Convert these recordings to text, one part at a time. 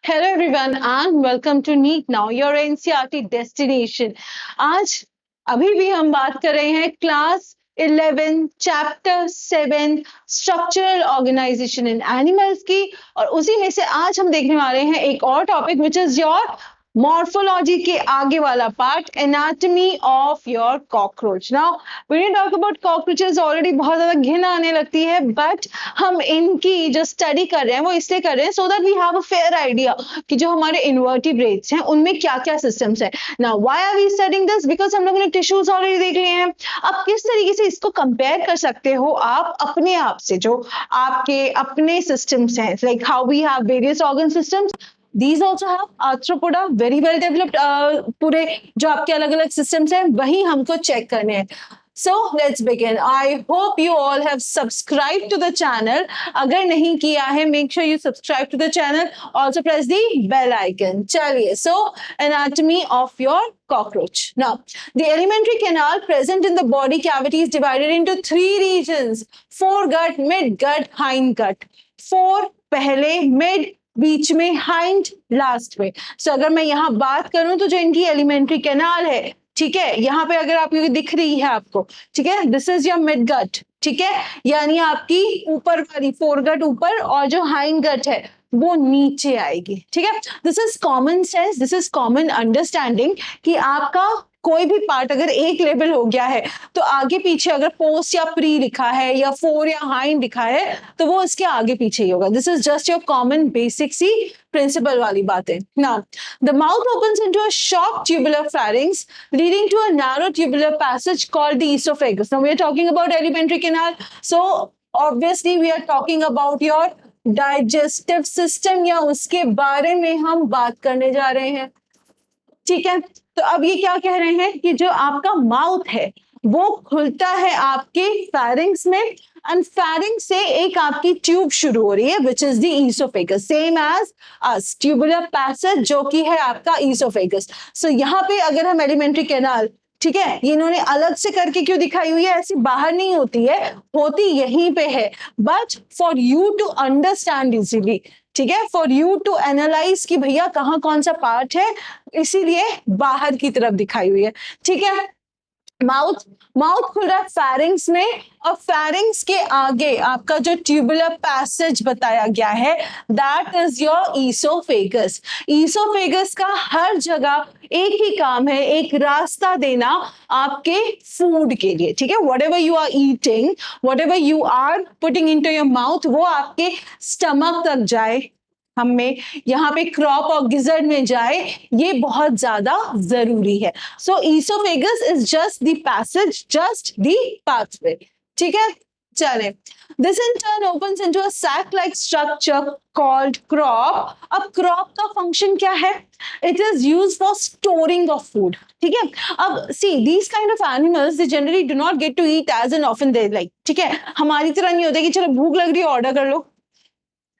Hello everyone and welcome to NEET Now, your NCERT destination. आज अभी भी हम बात कर रहे हैं क्लास 11 चैप्टर 7 स्ट्रक्चरल ऑर्गेनाइजेशन इन एनिमल्स की, और उसी में से आज हम देखने वाले हैं एक और topic which is your morphology के आगे वाला part, anatomy of your cockroach. Now when you talk about cockroaches already बहुत ज्यादा घिन आने लगती है, बट हम इनकी जो स्टडी कर रहे हैं वो इसलिए कर रहे हैं so that we have a fair idea कि जो हमारे इन्वर्टिब्रेट्स हैं उनमें क्या क्या सिस्टम्स हैं. Now why are we studying this? Because हम लोगों ने टिश्यूज ऑलरेडी देख लिए हैं. अब किस तरीके से इसको कंपेयर कर सकते हो आप अपने आप से, जो आपके अपने सिस्टम्स हैं, like how we have various organ systems. These also have arthropoda, very well developed. पूरे जो आपके अलग अलग systems हैं वही हमको check करने हैं. So let's begin. I hope you all have subscribed to the channel. अगर नहीं किया है, make sure you subscribe to the channel. Also press the bell icon. चलिए, so anatomy of your cockroach. Now, the alimentary canal present in the body cavity is divided into three regions: foregut, midgut, hindgut. Fore पहले, mid बीच में, hind last में. सो अगर मैं यहाँ बात करूं तो जो इनकी एलिमेंट्री कैनाल है, ठीक है, यहाँ पे अगर आपको दिख रही है आपको, ठीक है, this is your mid gut, ठीक है, यानी आपकी ऊपर वाली फोरगट ऊपर और जो हाइंड गट है वो नीचे आएगी. ठीक है, this is common sense, this is common understanding कि आपका कोई भी पार्ट अगर एक लेवल हो गया है तो आगे पीछे अगर पोस्ट या प्री लिखा है या फोर या हाइंड लिखा है तो वो इसके आगे पीछे ही होगा. This is just your common basic see principle वाली बातें. Now the mouth opens into a short tubular pharynx leading to a narrow tubular passage called the esophagus. Now we are talking about alimentary canal, so obviously we are talking about your digestive system या उसके बारे में हम बात करने जा रहे हैं. ठीक है, तो अब ये क्या कह रहे हैं कि जो आपका माउथ है वो खुलता है आपके फेरिंग्स में, एंड फेरिंग्स से एक आपकी ट्यूब शुरू हो रही है which is the oesophagus, same as us, tubular passage जो कि है आपका ईसोफेगस. सो यहाँ पे अगर हम एलिमेंट्री कैनाल, ठीक है, ये इन्होंने अलग से करके क्यों दिखाई हुई है, ऐसी बाहर नहीं होती है, होती यहीं पे है, but for you to understand easily, ठीक है, फॉर यू टू एनालाइज कि भैया कहाँ कौन सा पार्ट है, इसीलिए बाहर की तरफ दिखाई हुई है. ठीक है, माउथ खुल रहा है फेरिंग्स में, और फेरिंग्स के आगे आपका जो ट्यूबुलर पैसेज बताया गया है that is your oesophagus. Oesophagus का हर जगह एक ही काम है, एक रास्ता देना आपके फूड के लिए. ठीक है, whatever you are eating, whatever you are putting into your mouth, वो आपके स्टमक तक जाए, हमें यहाँ पे क्रॉप और गिजर्ड में जाए, ये बहुत ज्यादा जरूरी है. So oesophagus is just the passage, just the pathway. ठीक है, चले. This in turn opens into a sac like structure called crop. अब क्रॉप का फंक्शन क्या है? It is used for storing of food. ठीक है, अब see these kind of animals they generally do not get to eat as an often they like. ठीक है, हमारी तरह नहीं होता कि चलो भूख लग रही है ऑर्डर कर लो,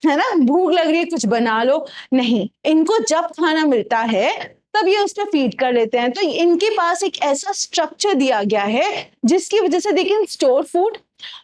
है ना, भूख लग रही है कुछ बना लो. नहीं, इनको जब खाना मिलता है तब ये उसमें फीड कर लेते हैं. तो इनके पास एक ऐसा स्ट्रक्चर दिया गया है जिसकी वजह से दे कैन स्टोर फूड,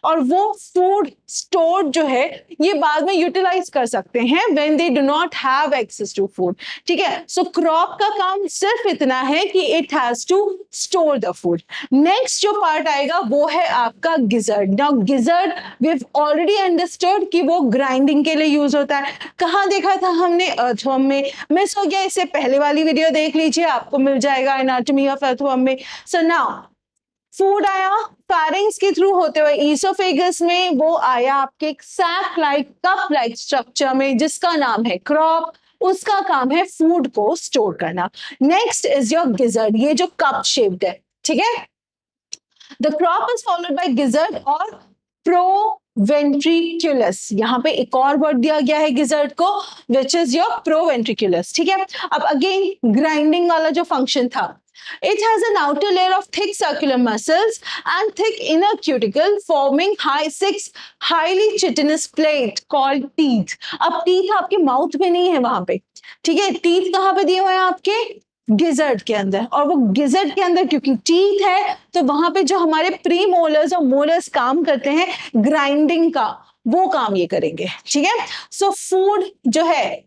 और वो फूड स्टोर जो है ये बाद में यूटिलाइज कर सकते हैं when they do not have access to food. ठीक है, सो क्रॉप का काम सिर्फ इतना है कि it has to store the food. Next जो पार्ट आएगा वो है आपका gizzard. Now gizzard we have already understood कि वो ग्राइंडिंग के लिए यूज होता है. कहाँ देखा था हमने? अर्थवर्म में. मिस हो गया इससे पहले वाली वीडियो देख लीजिए, आपको मिल जाएगा एनाटॉमी ऑफ अर्थवर्म में. सो नाउ फूड आया फेरिंग्स के थ्रू होते हुए ईसोफेगस में, वो आया आपके एक sac like cup like structure में जिसका नाम है क्रॉप. उसका काम है फूड को स्टोर करना. नेक्स्ट इज योर गिजर्ड, ये जो कप शेप्ड है. ठीक है, the crop is followed by gizzard और प्रोवेंट्रिकुलस. यहाँ पे एक और वर्ड दिया गया है गिजर्ड को विच इज योर प्रोवेंट्रिकुलस. ठीक है, अब अगेन ग्राइंडिंग वाला जो फंक्शन था, it has an outer layer of thick circular muscles and thick inner cuticle forming six highly chitinous plate called teeth. अब teeth आपके माउथ में नहीं है वहां पे. ठीक है, teeth कहाँ पे दिए हुए हैं? आपके गिजर्ड के अंदर. और वो गिजर्ड के अंदर क्योंकि टीथ है तो वहां पे जो हमारे प्री मोलर्स और मोलर्स काम करते हैं ग्राइंडिंग का, वो काम ये करेंगे. ठीक है, सो फूड जो है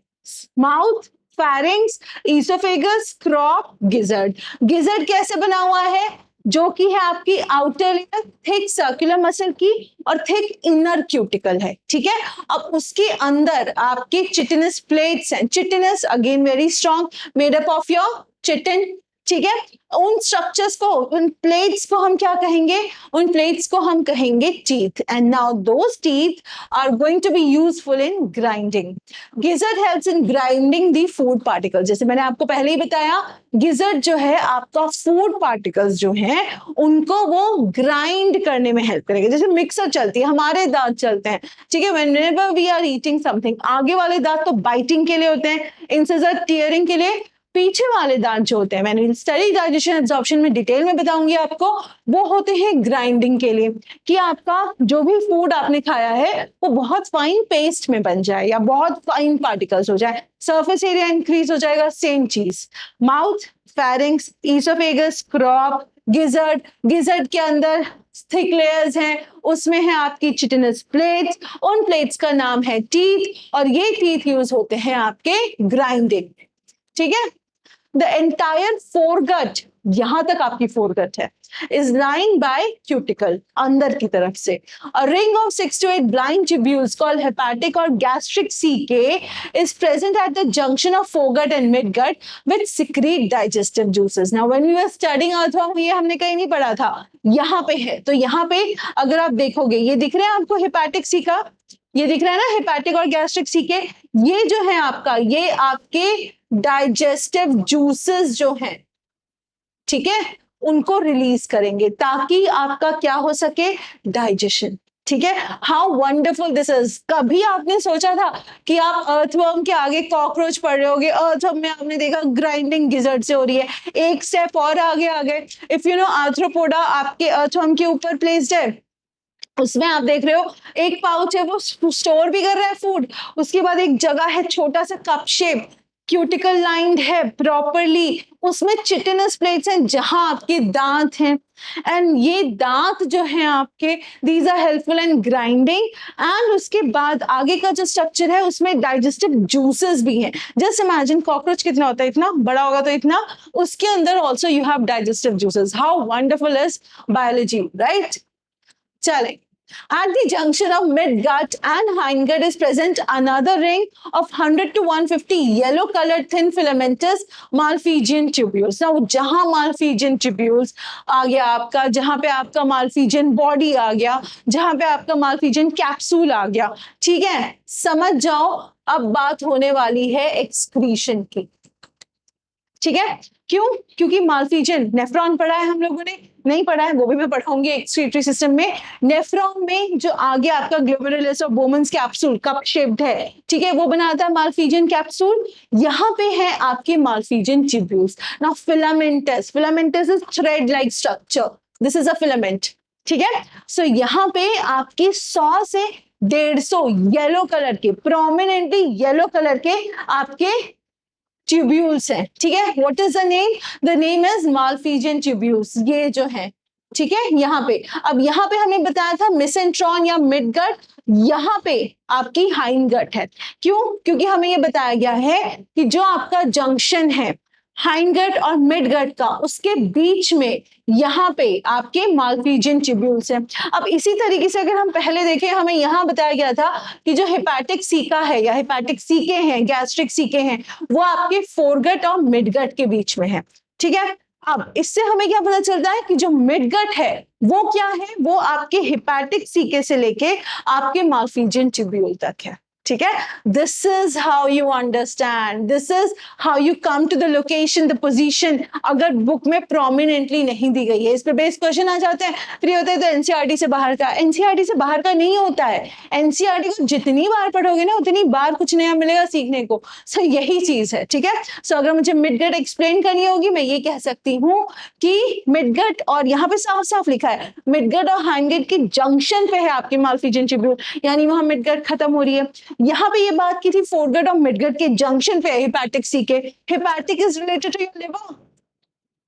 mouth, pharynx, oesophagus, crop, gizzard. Gizzard कैसे बना हुआ है? जो कि है आपकी outer layer thick circular muscle की और थिक इनर क्यूटिकल है, ठीक है। अब उसके अंदर आपके चिटिनस प्लेट्स हैं। Chitinous again very strong, made up of your chitin, ठीक है। उन स्ट्रक्चर्स को, उन प्लेट्स को हम क्या कहेंगे? उन प्लेट्स को हम कहेंगे teeth. And now those teeth are going to be useful in grinding. Gizzard helps in grinding the food particle. जैसे मैंने आपको पहले ही बताया, गिजर्ड जो है आपका फूड पार्टिकल्स जो हैं उनको वो ग्राइंड करने में हेल्प करेगा। जैसे मिक्सर चलती है, हमारे दांत चलते हैं, ठीक है। Whenever we are eating something, आगे वाले दांत तो बाइटिंग के लिए होते हैं, इंसिजर टीयरिंग के लिए। पीछे वाले दांत जो होते हैं, मैंने स्टडी डाइजेशन एब्जॉर्प्शन में डिटेल में बताऊंगी आपको, वो होते हैं ग्राइंडिंग के लिए, कि आपका जो भी फूड आपने खाया है वो बहुत फाइन पेस्ट में बन जाए या बहुत फाइन पार्टिकल्स हो जाए, सरफेस एरिया इंक्रीज हो जाएगा। सेम चीज mouth, pharynx, oesophagus, crop, gizzard. Gizzard के अंदर थिक लेयर्स हैं, उसमें है आपकी चिटिनस प्लेट्स, उन प्लेट्स का नाम है टीथ, और ये टीथ यूज होते हैं आपके ग्राइंडिंग, ठीक है। द एंटायर फोरगट, यहां तक आपकी फोरगट है, is lined by cuticle, अंदर की तरफ से। A ring of 6 to 8 blind tubules called hepatic or gastric CK is present at the junction of foregut and midgut which secrete digestive juices. Now when we were studying earthworm, ये हमने कहीं नहीं पढ़ा था, यहाँ पे है। तो यहाँ पे अगर आप देखोगे, ये दिख रहा है आपको हेपाटिक सी का, ये दिख रहा है ना हेपाटिक और गैस्ट्रिक सी के, ये जो है आपका, ये आपके डाइजेस्टिव जूसेस जो हैं, ठीक है, उनको रिलीज करेंगे ताकि आपका क्या हो सके? डाइजेशन, ठीक है। How wonderful this is. कभी आपने सोचा था कि आप अर्थवर्म के आगे कॉकरोच पढ़ रहे होगे? अर्थवर्म में आपने देखा ग्राइंडिंग गिजर्ड से हो रही है। एक स्टेप और आगे आ गए, इफ यू नो आर्थ्रोपोडा आपके अर्थवर्म के ऊपर प्लेस्ड है, उसमें आप देख रहे हो एक पाउच है, वो स्टोर भी कर रहा है फूड, उसके बाद एक जगह है छोटा सा कप शेप, क्यूटिकल लाइंड है प्रॉपरली, उसमें चिटिनस प्लेट्स हैं जहां आपके दांत हैं, एंड ये दांत जो हैं आपके, these are helpful in grinding. And उसके बाद आगे का जो स्ट्रक्चर है उसमें डाइजेस्टिव जूसेस भी हैं। जस्ट इमेजिन कॉकरोच कितना होता है, इतना बड़ा होगा तो इतना, उसके अंदर also you have digestive juices. How wonderful is biology, right? चलें, at the junction of midgut and hindgut is present another ring of 100 to 150 yellow colored thin filamentous Malpighian tubules. Now जहां Malpighian tubules आ गया आपका, जहां पे आपका Malpighian body आ गया, जहां पे आपका Malpighian capsule आ गया, ठीक है, समझ जाओ अब बात होने वाली है एक्सक्रीशन की, ठीक है। क्यों? क्योंकि माल्फिजियन, नेफ्रॉन पढ़ा है हम लोगों ने, नहीं पढ़ा है वो भी मैं पढ़ाऊंगी एक्सक्रीटरी सिस्टम में। नेफ्रॉन में जो आगे आपका ग्लोमेरुलस और बोमन्स कैप्सूल कप शेप्ड है, ठीक है, वो बनाता है माल्फिजियन कैप्सूल। यहाँ पे है आपके Malpighian tubules. Now filamentous, filamentous is thread like structure, this is a filament, ठीक है। सो यहाँ पे आपके 100 से 150 येलो कलर के, प्रोमिनेंटली येलो कलर के आपके ट्यूब्यूल्स हैं, ठीक है। What is the name? The name is Malpighian tubules, ये जो है, ठीक है। यहाँ पे, अब यहाँ पे हमने बताया था मेसेंट्रॉन या मिडगट, यहाँ पे आपकी हाइंडगट है। क्यों? क्योंकि हमें ये बताया गया है कि जो आपका जंक्शन है हाइंडगट और मिडगट का, उसके बीच में यहाँ पे आपके माल्फिजियन ट्यूब्यूल्स हैं। अब इसी तरीके से अगर हम पहले देखें, हमें यहाँ बताया गया था कि जो हेपाटिक सीका है या हेपाटिक सीके हैं, गैस्ट्रिक सीके हैं, वो आपके फोरगट और मिडगट के बीच में है, ठीक है। अब इससे हमें क्या पता चलता है कि जो मिडगट है वो क्या है? वो आपके हेपाटिक सीके से लेके आपके माल्फिजियन ट्यूब्यूल तक है, ठीक है। This is how you understand, this is how you come to the location, the position, अगर बुक में प्रोमिनेंटली नहीं दी गई है। इस पे बेस क्वेश्चन आ जाते हैं, फिर होता है तो एनसीईआरटी से बाहर का, एनसीईआरटी से बाहर का नहीं होता है। एनसीईआरटी को जितनी बार पढ़ोगे ना उतनी बार कुछ नया मिलेगा सीखने को। सो यही चीज है, ठीक है। सो अगर मुझे मिडगट एक्सप्लेन करनी होगी, मैं ये कह सकती हूँ कि मिडगट, और यहाँ पे साफ साफ लिखा है मिडगट और हाइंडगट के जंक्शन पे है आपकी माल्फिजियन ट्यूब्यूल, यानी वहां मिडगट खत्म हो रही है। यहाँ पे ये बात की थी फोरगट और मिडगट के जंक्शन पे hepatic caeca, hepatic is related to your liver,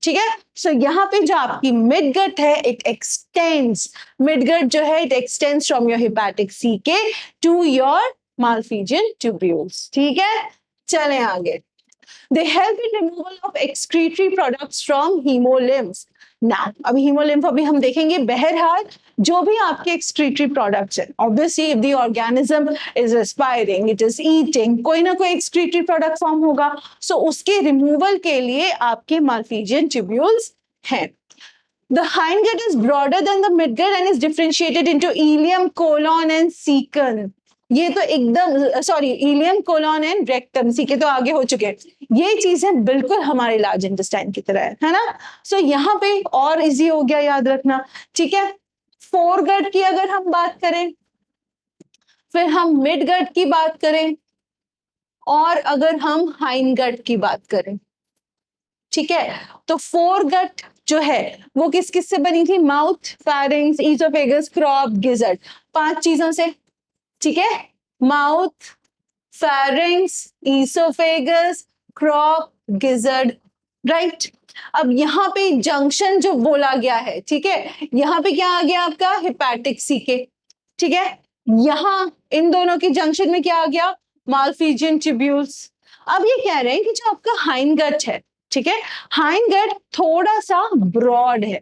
ठीक है। सो यहाँ पे जो आपकी मिडगट है इट एक्सटेंड्स, मिडगट जो है it extends from your hepatic caeca to your Malpighian tubules, ठीक है। चलें आगे। They help in removal of excretory products from hemolymph. Now, अभी hemolymph अभी हम देखेंगे। बहरहाल जो भी आपके excretory products हैं, obviously if the organism is respiring, it is eating, कोई ना कोई excretory product form होगा, so उसके removal के लिए आपके Malpighian tubules हैं। The hindgut is broader than the midgut and is differentiated into ileum, colon and cecum. ये तो एकदम sorry, ileum, colon and rectum, see के तो आगे हो चुके हैं। ये चीजें बिल्कुल हमारे लार्ज इंटेस्टाइन की तरह है ना। सो यहाँ पे और इजी हो गया याद रखना, ठीक है। फोरगट की अगर हम बात करें, फिर हम मिडगट की बात करें, और अगर हम हाइंडगट की बात करें, ठीक है, तो फोरगट जो है वो किस किस से बनी थी? Mouth, pharynx, oesophagus, crop, gizzard, 5 चीजों से, ठीक है। Mouth, pharynx, oesophagus, crop, gizzard, right. अब यहाँ पे जंक्शन जो बोला गया है, ठीक है, यहाँ पे क्या आ गया आपका? हिपैटिक सीके, ठीक है। यहाँ इन दोनों की जंक्शन में क्या आ गया? Malpighian tubules. अब ये कह रहे हैं कि जो आपका हाइंडगट है, ठीक है, हाइंडगट थोड़ा सा ब्रॉड है,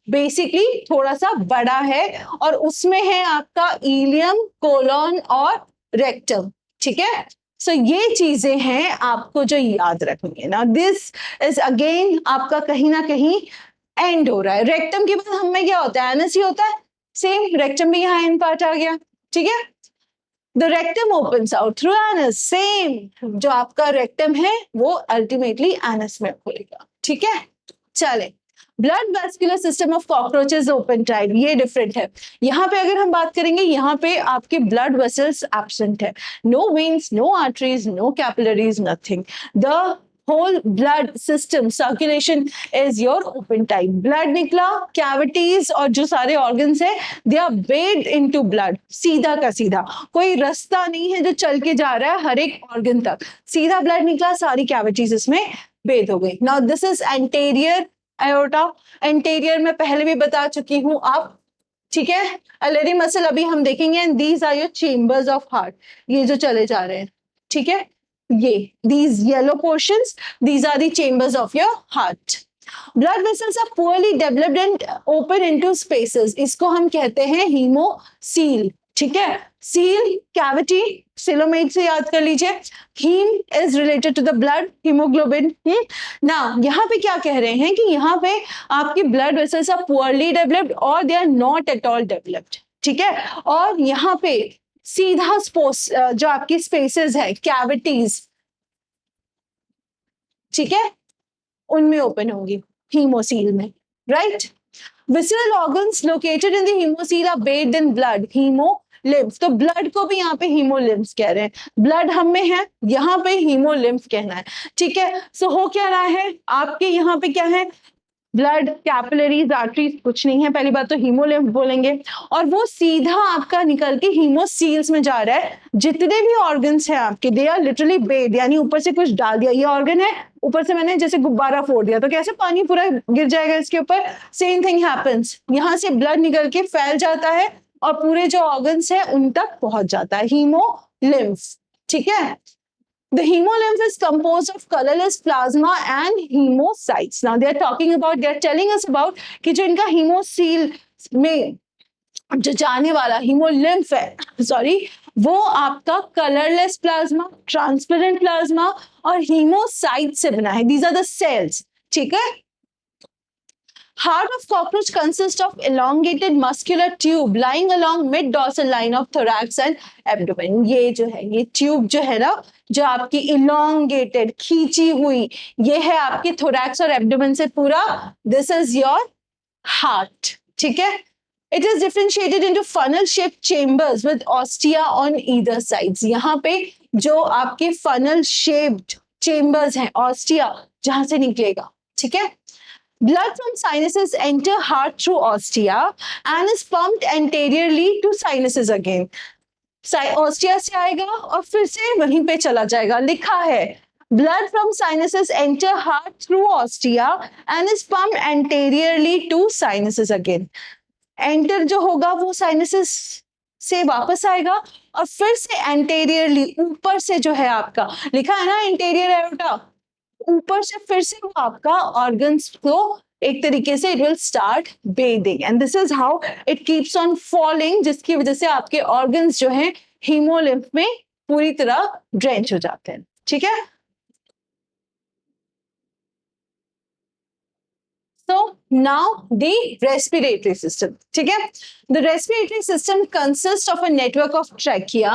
बेसिकली थोड़ा सा बड़ा है, और उसमें है आपका इलियम, कोलॉन और रेक्टम, ठीक है। सो ये चीजें हैं आपको जो याद रखनी है ना। दिस इज अगेन आपका कहीं ना कहीं एंड हो रहा है। रेक्टम के बाद हमें क्या होता है? एनस ही होता है, सेम रेक्टम भी यहाँ एंड पार्ट आ गया, ठीक है। The rectum opens out through anus. Same, जो आपका रेक्टम है वो अल्टीमेटली एनस में खुलेगा, ठीक है। चले, blood vascular system of cockroaches open type, ये डिफरेंट है। यहाँ पे अगर हम बात करेंगे, यहाँ पे आपके ब्लड वेसल्स एब्सेंट है, no veins, no arteries, no capillaries, nothing. The whole blood system circulation is your open type. blood निकला, cavities और जो सारे organs है they are bathed into blood, सीधा का सीधा, कोई रास्ता नहीं है जो चल के जा रहा है हर एक organ तक, सीधा blood निकला, सारी cavities इसमें bathe हो गई। now this is anterior aorta, anterior में पहले भी बता चुकी हूँ आप, ठीक है। अलेरी मसल अभी हम देखेंगे, and these are your chambers of heart, ये जो चले जा रहे हैं, ठीक है। ये these yellow portions, these are the chambers of your heart. Blood vessels are poorly developed and open into spaces. इसको हम कहते हैं hemocoel, ठीक है। seal cavity, coelomates से याद कर लीजिए। heme is related to the blood, hemoglobin। now यहाँ पे क्या कह रहे हैं कि यहाँ पे आपकी blood vessels are poorly developed or they are not at all developed, ठीक है। और यहाँ पे सीधा जो आपकी स्पेसेस है, कैविटीज, ठीक है, उनमें ओपन होंगी हीमोसील में, right. Visceral organs located in the haemocoel are based in blood, haemolymph. तो ब्लड को भी यहाँ पे हीमोलिम्फ कह रहे हैं, ब्लड हम में है, यहाँ पे हीमोलिम्फ कहना है, ठीक है। सो हो क्या रहा है आपके यहाँ पे, क्या है? ब्लड, कैपिलरीज, आर्टरीज कुछ नहीं है, पहली बात तो हीमोलिम्फ बोलेंगे, और वो सीधा आपका निकल के हीमोसील्स में जा रहा है। जितने भी ऑर्गन्स हैं आपके, दे आर लिटरली बेड, यानी ऊपर से कुछ डाल दिया, ये ऑर्गन है, ऊपर से मैंने जैसे गुब्बारा फोड़ दिया तो कैसे पानी पूरा गिर जाएगा इसके ऊपर, सेम थिंग हैपेंस। यहाँ से ब्लड निकल के फैल जाता है और पूरे जो ऑर्गन्स है उन तक पहुंच जाता है, हीमोलिम्फ, ठीक है। The hemolymph is composed of colorless plasma and hemocytes. Now they are telling us about कि जो इनका hemocoel में जो जाने वाला hemolymph है, सॉरी, वो आपका colorless plasma, transparent plasma और hemocytes से बना है। These are the cells, ठीक है। Heart of cockroach consists of elongated muscular tube lying along mid dorsal line of thorax and abdomen. ये जो है, ये ट्यूब जो है ना, जो आपकी elongated, खींची हुई, ये है आपके thorax और abdomen से पूरा, this is your heart, ठीक है। It is differentiated into funnel shaped chambers with ostia on either sides. यहाँ पे जो आपके funnel shaped chambers हैं, ostia जहां से निकलेगा, ठीक है। Blood from sinuses enter heart through ostia and is pumped anteriorly to sinuses again. Ostia से आएगा और फिर से वहीं पे चला जाएगा, लिखा है blood from sinuses enter heart through ostia and is pumped anteriorly to sinuses again. Enter जो होगा वो sinuses से वापस आएगा और फिर से एंटेरियरली ऊपर से जो है आपका लिखा है ना इंटीरियर एरोटा, ऊपर से फिर से वो आपका ऑर्गन्स को एक तरीके से it will start bathing and this is how it keeps on falling, जिसकी वजह से आपके ऑर्गन्स जो हैं हीमोलिम्फ में पूरी तरह ड्रेंच हो जाते हैं। ठीक है, so now the respiratory system. ठीक है, the respiratory system consists of a network of trachea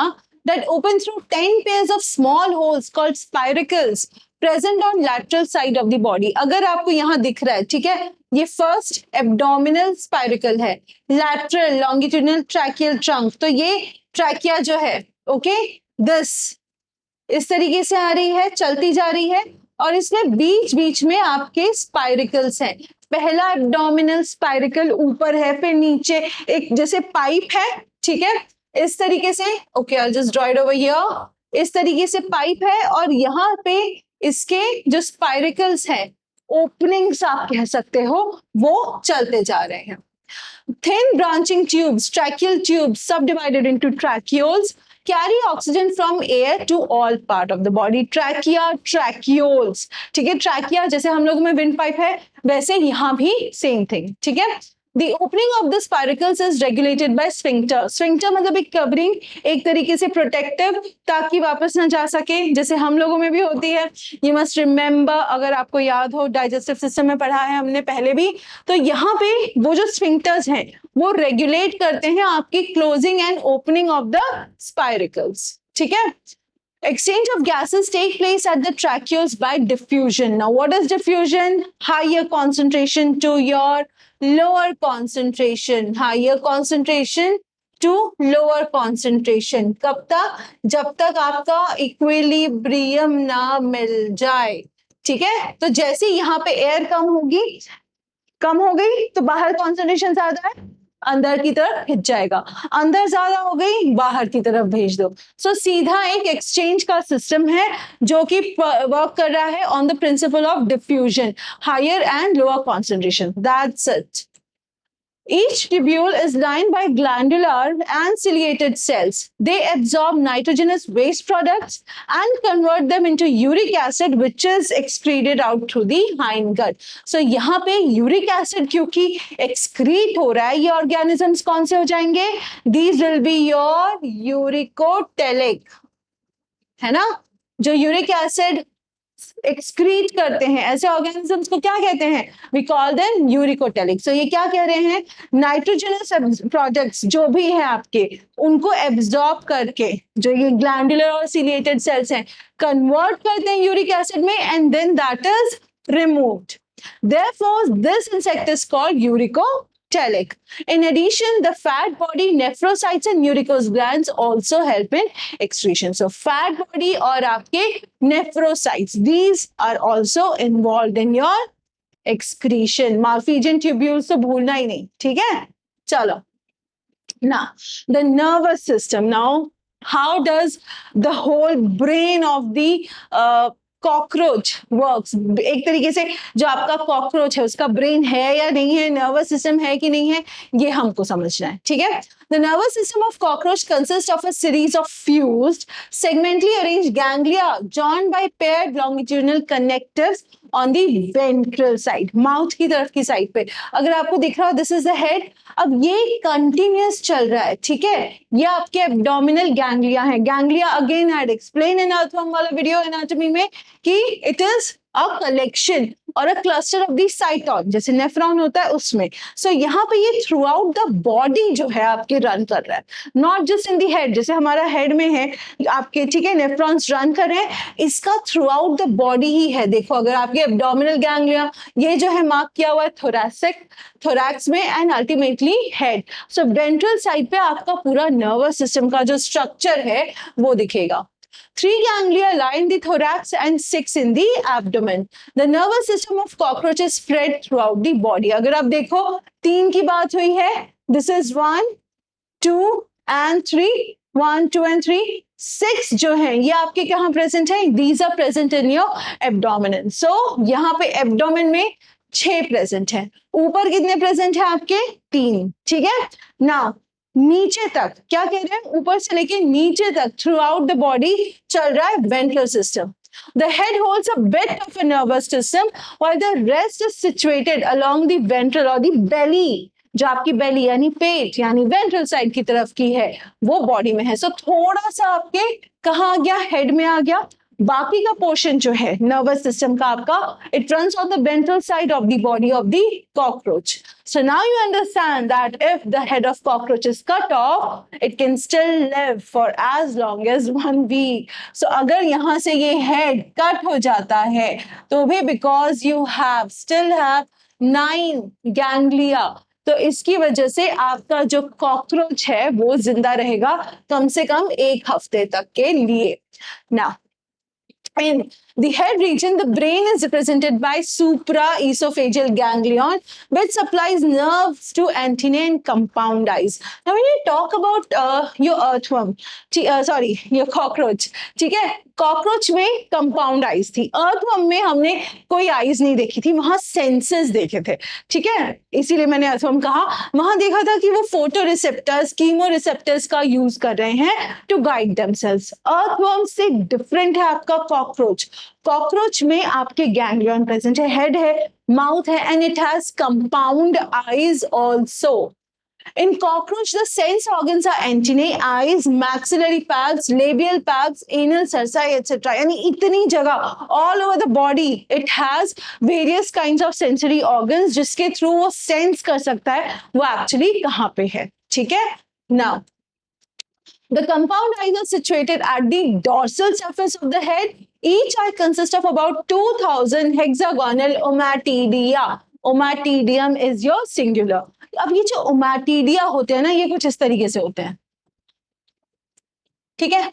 that open through 10 pairs of small holes called spiracles present on lateral side of the body. अगर आपको यहाँ दिख रहा है, ठीक है, ये फर्स्ट एब्डोमिनल स्पाइरिकल है, लैटरल लॉन्गिट्यूडिनल ट्रैकियल ट्रंक, तो ये ट्रैकिया जो है ओके दिस इस तरीके से आ रही है, चलती जा रही है और इसमें बीच बीच में आपके स्पाइरिकल्स हैं। पहला एब्डोमिनल स्पाइरिकल ऊपर है, फिर नीचे एक जैसे पाइप है, ठीक है, इस तरीके से okay I just draw it over here, इस तरीके से पाइप है और यहाँ पे इसके जो स्पाइरिकल्स हैं ओपनिंग्स आप कह सकते हो वो चलते जा रहे हैं। Thin branching tubes, tracheal tubes, subdivided into tracheoles, carry oxygen from air to all part of the body. Trachea, tracheoles, ठीक है, trachea जैसे हम लोगों में विंड पाइप है वैसे यहाँ भी सेम थिंग। ठीक है, The opening of the spiracles is regulated by sphincter. Sphincter मतलब एक कवरिंग, एक तरीके से प्रोटेक्टिव, ताकि वापस ना जा सके, जैसे हम लोगों में भी होती है। You must remember, अगर आपको याद हो डाइजेस्टिव सिस्टम में पढ़ा है हमने पहले भी, तो यहाँ पे वो जो स्फिंक्टर्स हैं वो रेगुलेट करते हैं आपकी closing and opening of the spiracles. ठीक है, exchange of gases take place at the tracheoles by diffusion. Now what is diffusion? Higher concentration to your lower concentration, higher concentration to lower concentration. कब तक? जब तक आपका equilibrium ना मिल जाए। ठीक है, तो जैसे यहाँ पे एयर कम हो गई तो बाहर कॉन्सेंट्रेशन ज्यादा है, अंदर की तरफ खिंच जाएगा, अंदर ज्यादा हो गई बाहर की तरफ भेज दो। सो सीधा एक एक्सचेंज का सिस्टम है जो कि वर्क कर रहा है on the principle of diffusion, higher and lower concentration, that's it. Each tubule is lined by glandular and ciliated cells. They absorb nitrogenous waste products and convert them into uric acid, which is excreted out through the hindgut. So यहाँ पे uric acid क्योंकि excrete हो रहा है, ये organisms कौन से हो जाएंगे? These will be your uricotelic, है ना? जो uric acid एक्सक्रीट करते हैं ऐसे ऑर्गेनिजम्स को क्या कहते हैं? We call them uricotelic. So ये क्या कह रहे हैं? नाइट्रोजनस प्रोडक्ट्स जो भी है आपके उनको एब्जॉर्ब करके जो ये ग्लैंडुलर और सिलिएटेड सेल्स हैं कन्वर्ट करते हैं यूरिक एसिड में and then that is removed. Therefore, this insect is called uricotelic. In addition, the fat body nephrocytes and uricose glands also help in excretion. So, fat body और आपके nephrocytes, these are also involved in your excretion. Malpighian tubules तो भूलना ही नहीं, ठीक है? चलो. Now, the nervous system. Now, how does the whole brain of the cockroach works? एक तरीके से जो आपका कॉकरोच है उसका ब्रेन है या नहीं है, नर्वस सिस्टम है कि नहीं है, ये हमको समझना है। ठीक है, the nervous system of cockroach consist of a series of fused segmentally arranged ganglia joined by paired longitudinal connectives on the ventral side, mouth की तरफ की साइड पे। अगर आपको दिख रहा हो दिस इज द हेड, अब ये कंटिन्यूअस चल रहा है। ठीक है, ये आपके एब्डोमिनल गैंग्लिया है। Ganglia again I explain in earthworm वाला वीडियो एनाटॉमी में कि इट इज अ कलेक्शन और अ क्लस्टर ऑफ दी साइटोन, जैसे नेफ्रॉन होता है उसमें। सो यहाँ पे ये थ्रू आउट द बॉडी जो है आपके रन कर रहा है, not just in the head, जैसे हमारा हेड में है आपके, ठीक है, नेफ्रॉन्स रन कर रहे हैं, इसका थ्रू आउट द बॉडी ही है। देखो अगर आपके एब्डोमिनल गैंग्लिया ये जो है मार्क किया हुआ है थोरैक्स में and ultimately head. So ventral side पे आपका पूरा नर्वस सिस्टम का जो स्ट्रक्चर है वो दिखेगा। 3 ganglia lie in the thorax and 6 in the abdomen. The nervous system of cockroach is spread throughout the body. अगर आप देखो 3 की बात हुई है, this is 1, 2 and 3, 1, 2 and 3. 6 जो है ये आपके कहाँ प्रेजेंट है? These are present in your abdomen. So यहाँ पे abdomen में 6 प्रेजेंट है, ऊपर कितने प्रेजेंट है आपके? 3। ठीक है, now नीचे तक, क्या कह रहे हैं, ऊपर से लेके नीचे तक थ्रू आउट द बॉडी चल रहा है ventral system. The head holds a bit of a nervous system while the rest is situated along the ventral or the belly. जो आपकी बेली यानी पेट यानी वेंट्रल साइड की तरफ की है वो बॉडी में है. सो थोड़ा सा आपके कहाँ आ गया, हेड में आ गया. बाकी का पोर्शन जो है नर्वस सिस्टम का आपका, it runs on the ventral side of the body of the cockroach. So now you understand that if the head of cockroach is cut off, it can still live for as long as 1 week. So अगर यहाँ से ये head cut हो जाता है तो भी because you still have 9 ganglia, तो इसकी वजह से आपका जो कॉकरोच है वो जिंदा रहेगा कम से कम 1 हफ्ते तक के लिए. Now, in the head region, the brain is represented by supraesophageal ganglion, which supplies nerves to antennae and compound eyes. Now, when you talk about your earthworm, your cockroach, ठीक है, कॉकरोच में कंपाउंड आईज थी, earthworm में हमने कोई eyes नहीं देखी थी, वहां सेंसेस देखे थे. ठीक है, इसीलिए मैंने अर्थवर्म कहा. वहां देखा था कि वो फोटो रिसेप्टर्स, कीमो रिसेप्टर्स का यूज कर रहे हैं टू गाइड देमसेल्व्स. अर्थवर्म से डिफरेंट है आपका कॉकरोच. कॉकरोच में आपके गैंग्लियन प्रेजेंट है, हेड है, माउथ है, and it has compound eyes also. In cockroach, the sense organs are antennae, eyes, maxillary pads, labial pads, anal cerci, etc. यानी इतनी जगह all over the body it has various kinds of sensory organs जिसके through वो sense कर सकता है वो actually कहाँ पे है. ठीक है. Now, the compound eyes are situated at the dorsal surface of the head. Each eye consists of about 2000 hexagonal ommatidia. Ommatidium is your singular. अब ये जो ओमैटिडिया होते हैं ना, ये कुछ इस तरीके से होते हैं. ठीक है.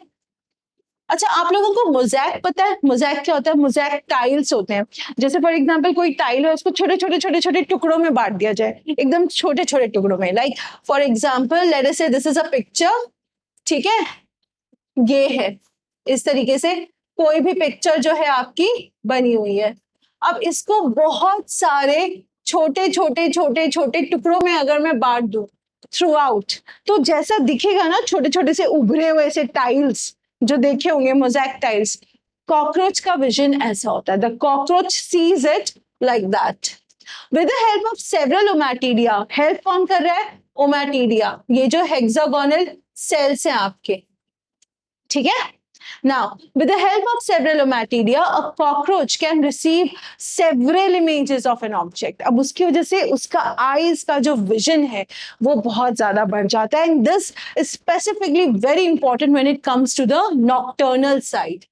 अच्छा, आप लोगों को मोज़ैक पता है? मोज़ैक क्या होता है? मोज़ैक टाइल्स होते हैं. जैसे फॉर एग्जांपल कोई टाइल है, उसको छोटे छोटे छोटे छोटे टुकड़ों में बांट दिया जाए, एकदम छोटे छोटे टुकड़ों में. Like for example let us से दिस इज अ पिक्चर. ठीक है, ये है इस तरीके से कोई भी पिक्चर जो है आपकी बनी हुई है. अब इसको बहुत सारे छोटे छोटे छोटे छोटे टुकड़ों में अगर मैं बांट दूं थ्रू आउट, तो जैसा दिखेगा ना, छोटे छोटे से उभरे हुए से टाइल्स जो देखे होंगे मोज़ैक टाइल्स, कॉकरोच का विजन ऐसा होता है. The cockroach sees it like that with the help of several ommatidia. Help कौन कर रहा है? ओमैटिडिया, ये जो हेक्सागोनल सेल्स हैं आपके. ठीक है. Now, with the help of several ommatidia, a cockroach can receive several images of an object. अब उसकी वजह से उसका eyes का जो vision है वो बहुत ज़्यादा बढ़ जाता है. And this is specifically very important when it comes to the nocturnal side.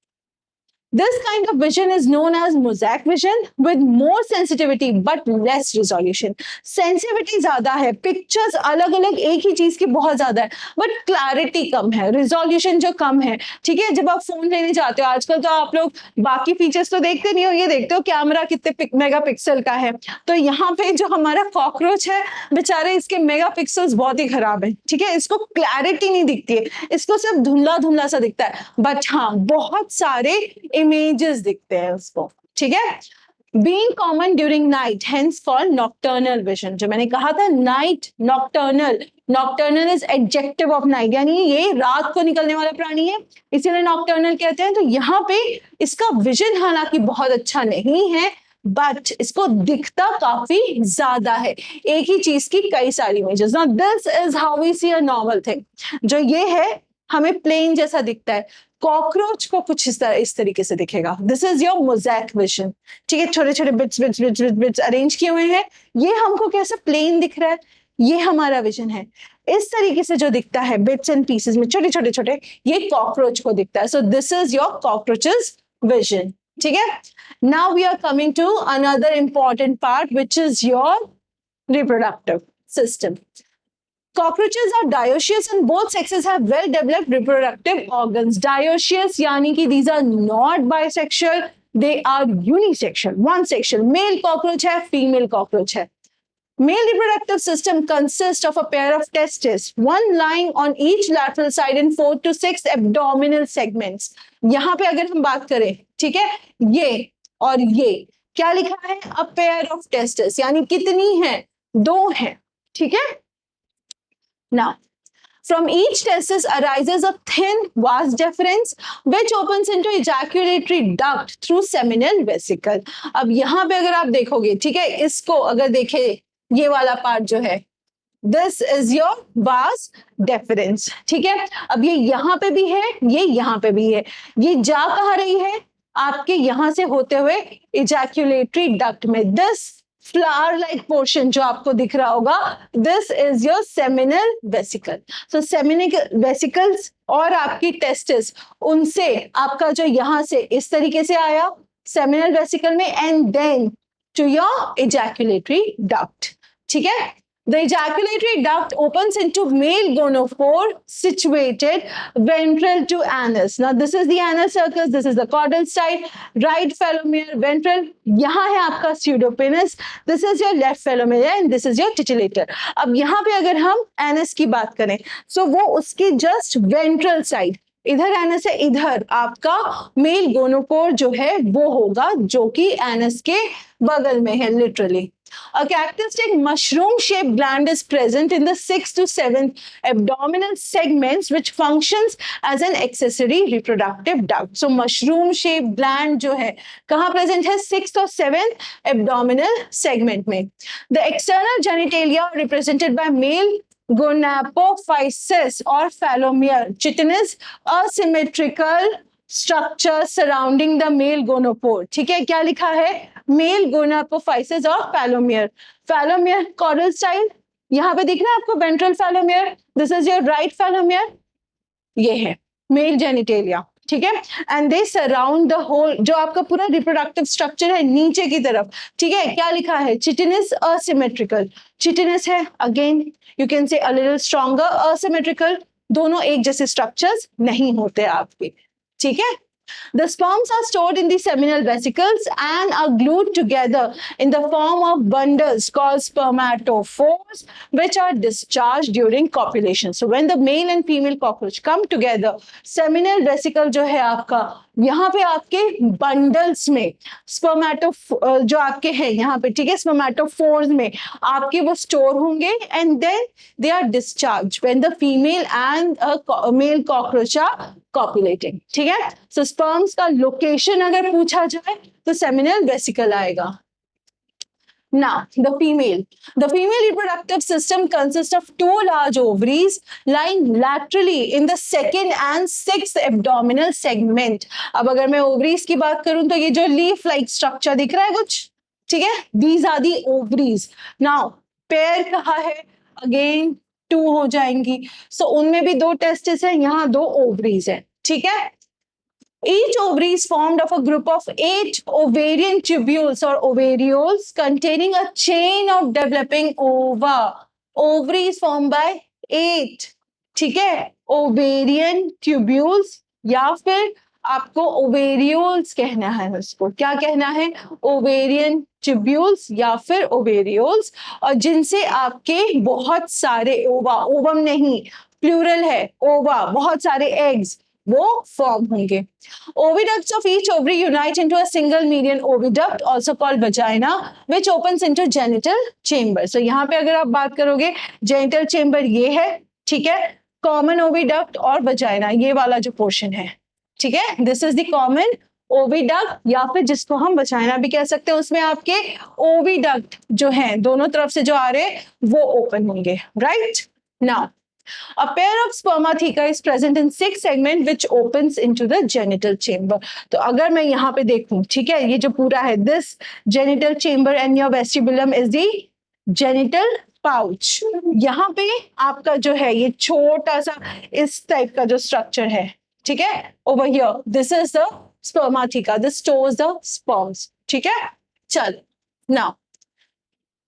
This kind of vision is known as mosaic vision with more sensitivity but less resolution. Sensitivity ज़्यादा है, pictures अलग अलग एक ही चीज़ की बहुत ज़्यादा है, but clarity कम है, resolution जो कम है. ठीक है. जब आप फोन लेने जाते हो आजकल, तो आप लोग बाकी फीचर्स तो देखते नहीं हो, ये देखते हो कैमरा कितने मेगापिक्सल का है. तो यहाँ पे जो हमारा कॉकरोच है बेचारे, इसके मेगापिक्सल्स बहुत ही खराब है. ठीक है, इसको क्लैरिटी नहीं दिखती है, इसको सिर्फ धुंधला धुंधला सा दिखता है, बट हाँ बहुत सारे इमेजेस दिखते हैं उसको. ठीक है. Being common during night, hence called nocturnal vision. जो मैंने कहा था night, nocturnal. Nocturnal is adjective of night, यानी ये रात को निकलने वाला प्राणी है, इसीलिए nocturnal कहते हैं. तो यहाँ पे इसका विजन हालांकि बहुत अच्छा नहीं है, बट इसको दिखता काफी ज्यादा है, एक ही चीज की कई सारी images. Now this is how we see a normal thing. जो ये है हमें प्लेन जैसा दिखता है, कॉकरोच को कुछ इस तरीके से दिखेगा. This is your mosaic vision. ठीक है, छोटे छोटे bits bits bits bits bits arrange किए हुए हैं. ये हमको कैसे प्लेन दिख रहा है, ये हमारा विजन है. इस तरीके से जो दिखता है बिट्स एंड पीसेस में छोटे छोटे छोटे, ये कॉकरोच को दिखता है. So this is your cockroaches vision. ठीक है. Now we are coming to another important part which is your reproductive system. Cockroaches are dioecious and both sexes have well-developed reproductive organs. Dioecious यानी कि these are not bisexual, they are unisexual, one sexual. Male cockroach है, female cockroach है. Male reproductive system consists of a pair of testes, one lying on each lateral side in 4 to 6 abdominal segments. यहाँ पे अगर हम बात करें, ठीक है, ये और ये क्या लिखा है? A pair of testes, यानी कितनी है? 2 है. ठीक है. Now, From each testis arises a thin vas deferens which opens into ejaculatory duct through seminal vesicle. अब यहाँ पे अगर आप देखोगे, ठीक है, इसको अगर देखें, ये वाला पार्ट जो है, this is your vas deferens, ठीक है. अब ये यहाँ पे भी है, ये यहाँ पे भी है. ये जा कहाँ रही है? आपके यहाँ से होते हुए ejaculatory duct में. दिस फ्लावर लाइक पोर्शन जो आपको दिख रहा होगा, this is your seminal vesicle. So seminal vesicles और आपकी टेस्टिस, उनसे आपका जो यहाँ से इस तरीके से आया सेमिनल वेसिकल में, and then to your ejaculatory duct, ठीक है. The ejaculatory duct opens into male gonopore situated ventral to anus. Now this is the anal circus, this is the caudal side, right phallomere, ventral. यहाँ है आपका pseudopenis, this is your left phallomere and this is your titillator. अब यहाँ पे अगर हम anus की बात करें, so वो उसकी just ventral side, इधर एनस है, इधर आपका मेल गोनोपोर जो है वो होगा, जो कि एनस के बगल में है literally. A characteristic mushroom-shaped gland is present in the 6th to 7th abdominal segments, which functions as an accessory reproductive duct. So, mushroom-shaped gland जो है कहाँ present है? 6th और 7th abdominal segment में. The external genitalia are represented by male gonapophysis or phallomere, chitinous asymmetrical structure surrounding the male gonopore. ठीक है, क्या लिखा है? मेल गोनापोफाइसिस और phallomere. Phallomere caudal style, यहाँ पे दिख रहा है आपको ventral phallomere. This is your right phallomere. ये है मेल जेनिटेलिया, ठीक है. And they surround the hole, जो आपका पूरा रिप्रोडक्टिव स्ट्रक्चर है नीचे की तरफ, ठीक है. क्या लिखा है? Chitinous asymmetrical. चिटिनस है, again you can say a little stronger. Asymmetrical, दोनों एक जैसे स्ट्रक्चर्स नहीं होते आपके, ठीक है. The sperms are stored in the seminal vesicles and are glued together in the form of bundles called spermatophores, which are discharged during copulation. So when the male and female cockroach come together, seminal vesicle जो है आपका, यहाँ पे आपके bundles में जो आपके हैं यहाँ पे, ठीक है, spermatophores में आपके वो store होंगे, and then they are discharged when the female and a male cockroach are copulating, ठीक है. So sperms का लोकेशन अगर पूछा जाए तो seminal vesicle आएगा. Now, the female reproductive system consists of 2 large ovaries lying laterally in the 2nd and 6th abdominal segment. अब अगर मैं ovaries की बात करूं तो ये जो leaf-like structure दिख रहा है कुछ, ठीक है, these are the ovaries. Now, pair कहाँ है? Again, 2 हो जाएंगी. So उनमें भी 2 testes हैं, यहाँ 2 ovaries हैं, ठीक है. Each ovary is formed of a group of 8 ovarian tubules or ovarioles containing a chain of developing ova. Ovary is formed by 8, ठीक है, ovarian tubules, या फिर आपको ovarioles कहना है. उसको क्या कहना है? ovarian tubules या फिर ovarioles, और जिनसे आपके बहुत सारे ovum नहीं, प्लूरल है, ova, बहुत सारे eggs वो फॉर्म होंगे. Oviducts of each ovary unite into a single median oviduct, also called vagina, which opens into genital chamber. So यहाँ पे अगर आप बात करोगे, genital chamber ये है, ठीक है, common oviduct और vagina ये वाला जो पोर्शन है, ठीक है, this is the common oviduct, या फिर जिसको हम vagina भी कह सकते हैं. उसमें आपके oviduct जो है दोनों तरफ से जो आ रहे हैं वो ओपन होंगे, right? Now a pair of spermatheca is present in 6th segment which opens into the genital chamber. तो अगर मैं यहाँ पे देखूं, ठीक है, ये जो पूरा है, this genital chamber and your vestibulum is the genital pouch. यहाँ पे आपका जो है ये छोटा सा इस टाइप का जो स्ट्रक्चर है, ठीक है, over here this is the spermatheca, this stores the sperms, ठीक है. चल, now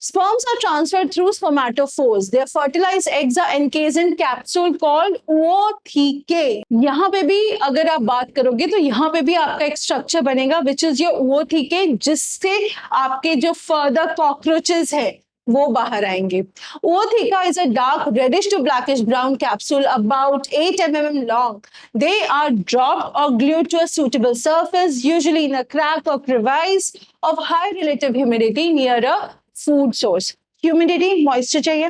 sperms are transferred through spermatophores. Their fertilized eggs are encased in capsule called oothecae. यहाँ पे भी अगर आप बात करोगे तो यहाँ पे भी आपका एक स्ट्रक्चर बनेगा which is your oothecae, जिससे आपके जो further cockroaches है वो बाहर आएंगे. Ootheca is a dark reddish to blackish brown capsule about 8 mm long. They are dropped or glued to a suitable surface, usually in a crack or crevice of high relative humidity near a food source. Humidity, moisture चाहिए,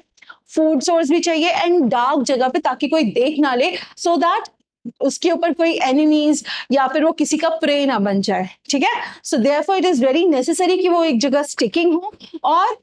food source भी चाहिए and dark जगह पे ताकि कोई देख ना ले, सो दैट उसके ऊपर कोई एनिमीज या फिर वो किसी का प्रे ना बन जाए, ठीक है। So therefore it is very necessary कि वो एक जगह स्टिकिंग हो और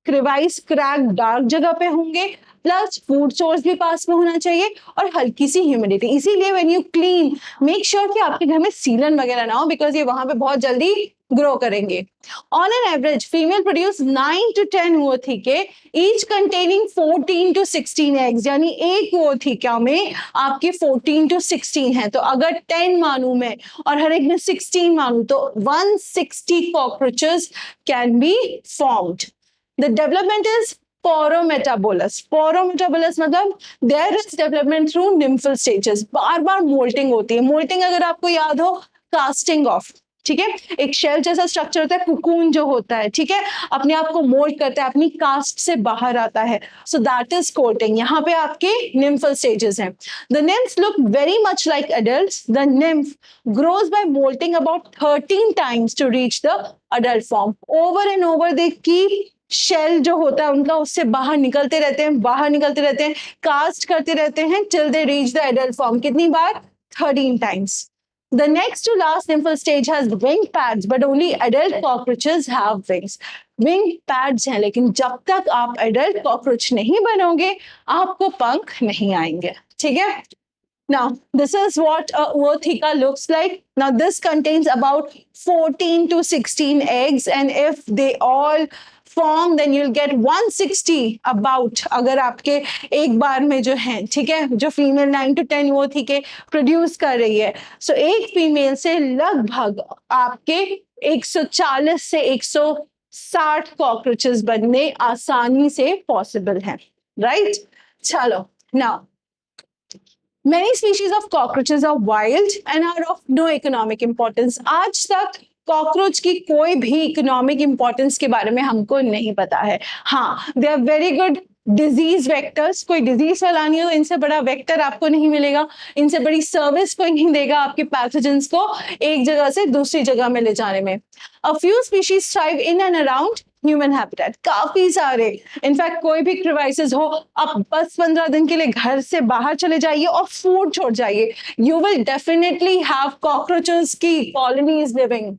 क्रिवाइस क्रैक डार्क जगह पे होंगे, प्लस फूड सोर्स भी पास में होना चाहिए और हल्की सी ह्यूमिडिटी। इसीलिए when you clean make sure कि आपके घर में सीलन वगैरह ना हो, बिकॉज ये वहां पे बहुत जल्दी ग्रो करेंगे। On an average female produce 9 to 10 oothecae each containing 14 to 16 eggs, यानी एक ओओथिका में आपके 14 to 16 है। तो अगर 10 मानू मैं और हर एक में 16 मानू तो 160 cockroaches can be formed. The development is porometabolous. Porometabolous मतलब there is development through nymphal stages. Bar bar moulting होती है। मोल्टिंग अगर आपको याद हो, कास्टिंग ऑफ, ठीक है, एक शेल जैसा स्ट्रक्चर होता है, कुकून जो होता है, ठीक है, अपने आप को मोल्ड करता है, अपनी कास्ट से बाहर आता है, सो दैट इज कोटिंग। यहाँ पे आपके निम्फल स्टेजेस हैं। The nymphs look very much like adults. The nymph grows by molting about 13 times to reach the adult form. Over and over they keep shell जो होता है उनका उससे बाहर निकलते रहते हैं, बाहर निकलते रहते हैं, कास्ट करते रहते हैं till they reach the adult form. कितनी बार? 13 times. The next to last nymphal stage has wing pads, but only adult cockroaches have wings. Wing pads हैं, लेकिन जब तक आप adult cockroach नहीं बनोगे आपको पंख नहीं आएंगे, ठीक है। Now, this is what a ootheca looks like. Now, this contains about 14 to 16 eggs, and if they all form, then you'll get 160 about, अगर आपके एक बार में जो है, ठीक है, जो फीमेल 9 to 10 ootheca प्रोड्यूस कर रही है, सो एक फीमेल से लगभग आपके 140 से 160 कॉकरोचेस बनने आसानी से पॉसिबल है, राइट। चलो, now many species of cockroaches are wild and are of no economic importance. आज तक कॉकरोच की कोई भी इकोनॉमिक इंपॉर्टेंस के बारे में हमको नहीं पता है। हाँ, they are very good disease vectors. कोई डिजीज फैलानी हो, इनसे बड़ा वेक्टर आपको नहीं मिलेगा, इनसे बड़ी सर्विस कोई नहीं देगा आपके पैथोजेंस को एक जगह से दूसरी जगह में ले जाने में। A few species thrive in and around human habitat, काफी सारे। इनफैक्ट कोई भी क्राइसिस हो, आप 10-15 दिन के लिए घर से बाहर चले जाइए और फूड छोड़ जाइए, you will definitely have cockroaches की colonies living.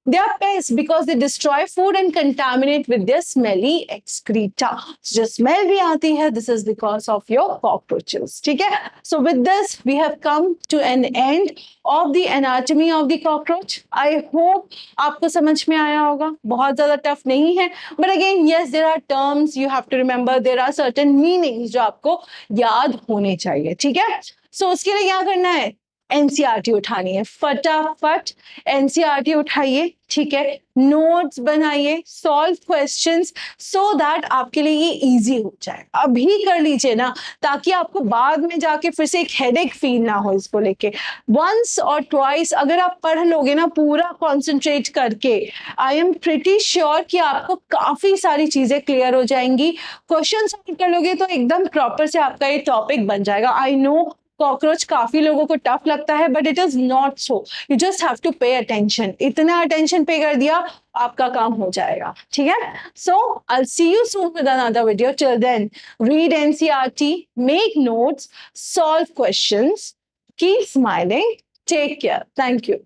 They are pests because they destroy food and contaminate with their smelly excreta. जो smell भी आती है, this is because of your cockroaches. ठीक है? So with this, we have come to an end of the anatomy of the cockroach. I hope आपको समझ में आया होगा, बहुत ज़्यादा tough नहीं है. But again, yes, there are terms you have to remember. There are certain meanings जो आपको याद होने चाहिए. ठीक है? So उसके लिए क्या करना है? एनसीईआरटी उठानी है, फटाफट एनसीईआरटी उठाइए, ठीक है, नोट्स बनाइए, सॉल्व क्वेश्चंस, सो दैट आपके लिए ये इजी हो जाए। अभी कर लीजिए ना, ताकि आपको बाद में जाके फिर से एक हेडेक फील ना हो इसको लेके। वंस और ट्वाइस अगर आप पढ़ लोगे ना पूरा कॉन्सेंट्रेट करके, आई एम प्रिटी श्योर कि आपको काफी सारी चीजें क्लियर हो जाएंगी। क्वेश्चन सॉल्व कर लोगे तो एकदम प्रॉपर से आपका ये टॉपिक बन जाएगा। आई नो कॉकरोच काफी लोगों को टफ लगता है, but it is not so. You just have to pay attention. इतना अटेंशन पे कर दिया, आपका काम हो जाएगा, ठीक है। So I will see you soon with another video. Till then, read NCERT, make notes, solve questions, keep smiling, take care, thank you.